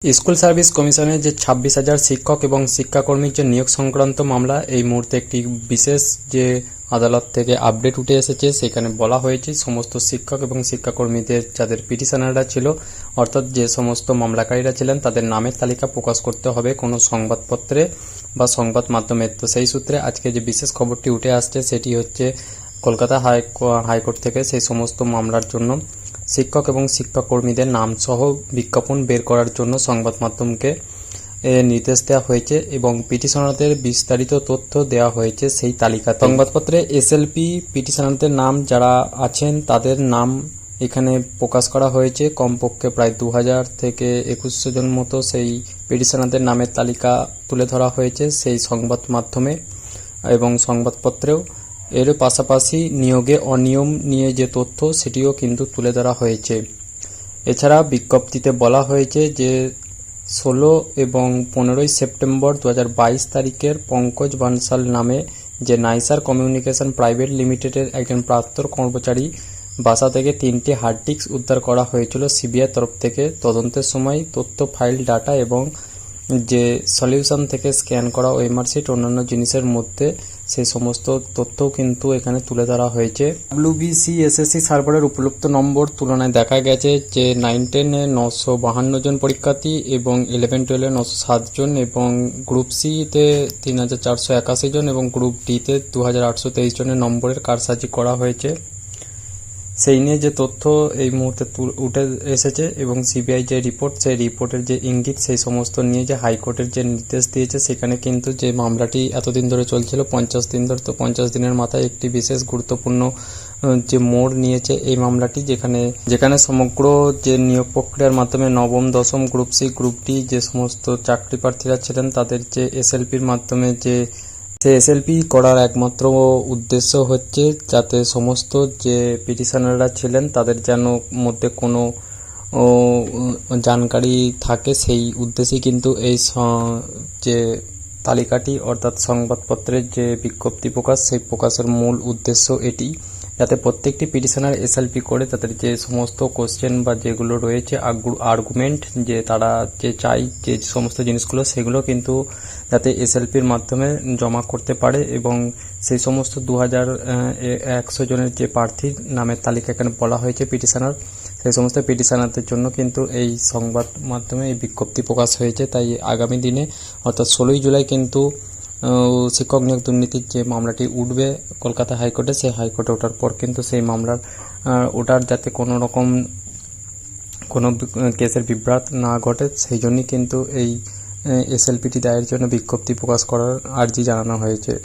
School service কমিশনের যে 26,000 শিক্ষক এবং শিক্ষাকর্মীর যে নিয়োগ সংক্রান্ত মামলা, এই মুহূর্তে একটি বিশেষ যে আদালত থেকে আপডেট উঠে এসেছে। সেখানে বলা হয়েছে সমস্ত শিক্ষক এবং শিক্ষাকর্মীদের যাদের পিটিশনাররা ছিল, অর্থাৎ যে সমস্ত মামলাকারীরা ছিলেন, তাদের নামের তালিকা প্রকাশ করতে হবে কোনো সংবাদপত্রে বা সংবাদ মাধ্যমে। তো সেই সূত্রে আজকে যে বিশেষ খবরটি উঠে আসছে সেটি হচ্ছে কলকাতা হাইকোর্ট থেকে সেই সমস্ত মামলার জন্য শিক্ষক এবং শিক্ষাকর্মীদের নামসহ বিজ্ঞাপন বের করার জন্য সংবাদ মাধ্যমকে নির্দেশ দেওয়া হয়েছে এবং পিটিশনারদের বিস্তারিত তথ্য দেওয়া হয়েছে সেই তালিকা। সংবাদপত্রে এসএলপি পিটিশনারদের নাম যারা আছেন তাদের নাম এখানে প্রকাশ করা হয়েছে। কমপক্ষে প্রায় 2000 থেকে 2100 জন মতো সেই পিটিশনারদের নামের তালিকা তুলে ধরা হয়েছে সেই সংবাদ মাধ্যমে এবং সংবাদপত্রেও। এর পাশাপাশি নিয়োগে অনিয়ম নিয়ে যে তথ্য সেটিও কিন্তু তুলে ধরা হয়েছে। এছাড়া বিজ্ঞপ্তিতে বলা হয়েছে যে 16 এবং 15 সেপ্টেম্বর 2022 তারিখের পঙ্কজ বানসাল নামে যে নাইসার কমিউনিকেশন প্রাইভেট লিমিটেডের একজন প্রাক্তন কর্মচারী বাসা থেকে 3টি হার্ড ডিস্ক উদ্ধার করা হয়েছিল সিবিআই তরফ থেকে। তদন্তের সময় তথ্য, ফাইল, ডাটা এবং যে সলিউশন থেকে স্ক্যান করা ওএমআর শিট অন্যান্য জিনিসের মধ্যে সেই সমস্ত তথ্যও কিন্তু এখানে তুলে ধরা হয়েছে। WBC SSC সার্ভারের উপলব্ধ নম্বর তুলনায় দেখা গেছে যে 9-10-এ 952 জন পরীক্ষার্থী এবং 11-12-এ 907 জন এবং গ্রুপ সিতে 3481 জন এবং গ্রুপ ডিতে 2823 জনের নম্বরের কারসাজি করা হয়েছে। সেই নিয়ে যে তথ্য এই মুহূর্তে উঠে এসেছে এবং সিবিআই যে রিপোর্ট, সেই রিপোর্টের যে ইঙ্গিত, সেই সমস্ত নিয়ে যে হাইকোর্টের যে নির্দেশ দিয়েছে, সেখানে কিন্তু যে মামলাটি এতদিন ধরে চলছিল 50 দিন ধরে, তো 50 দিনের মাথায় একটি বিশেষ গুরুত্বপূর্ণ যে মোড় নিয়েছে এই মামলাটি, যেখানে সমগ্র যে নিয়োগ প্রক্রিয়ার মাধ্যমে নবম, দশম, গ্রুপ সি, গ্রুপ ডি যে সমস্ত চাকরি প্রার্থীরা ছিলেন তাদের যে এসএলপির মাধ্যমে যে এসএলপি করার একমাত্র উদ্দেশ্য হচ্ছে যাতে সমস্ত যে পিটিশনাররা ছিলেন তাদের যেন মধ্যে কোনো জানকারি থাকে, সেই উদ্দেশ্যেই কিন্তু এই যে তালিকাটি অর্থাৎ সংবাদপত্রের যে বিজ্ঞপ্তি প্রকাশ, সেই প্রকাশের মূল উদ্দেশ্য এটি, যাতে প্রত্যেকটি পিটিশনার এসএলপি করে তাদের যে সমস্ত কোশ্চেন বা যেগুলো রয়েছে আর্গুমেন্ট যে তারা যে চাই যে সমস্ত জিনিসগুলো, সেগুলো কিন্তু যাতে এসএলপির মাধ্যমে জমা করতে পারে এবং সেই সমস্ত 2100 জনের যে প্রার্থীর নামের তালিকা এখানে বলা হয়েছে পিটিশনার, সেই সমস্ত পিটিশনারদের জন্য কিন্তু এই সংবাদ মাধ্যমে এই বিজ্ঞপ্তি প্রকাশ হয়েছে। তাই আগামী দিনে অর্থাৎ 16ই জুলাই কিন্তু শিক্ষক নিয়োগ দুর্নীতির যে মামলাটি উঠবে কলকাতা হাইকোর্টে, সেই হাইকোর্টে ওঠার পর কিন্তু সেই মামলার ওটার যাতে কোনো রকম কোনো কেসের বিভ্রাট না ঘটে, সেই জন্যই কিন্তু এই এসএলপিটি দায়ের জন্য বিজ্ঞপ্তি প্রকাশ করার আর্জি জানানো হয়েছে।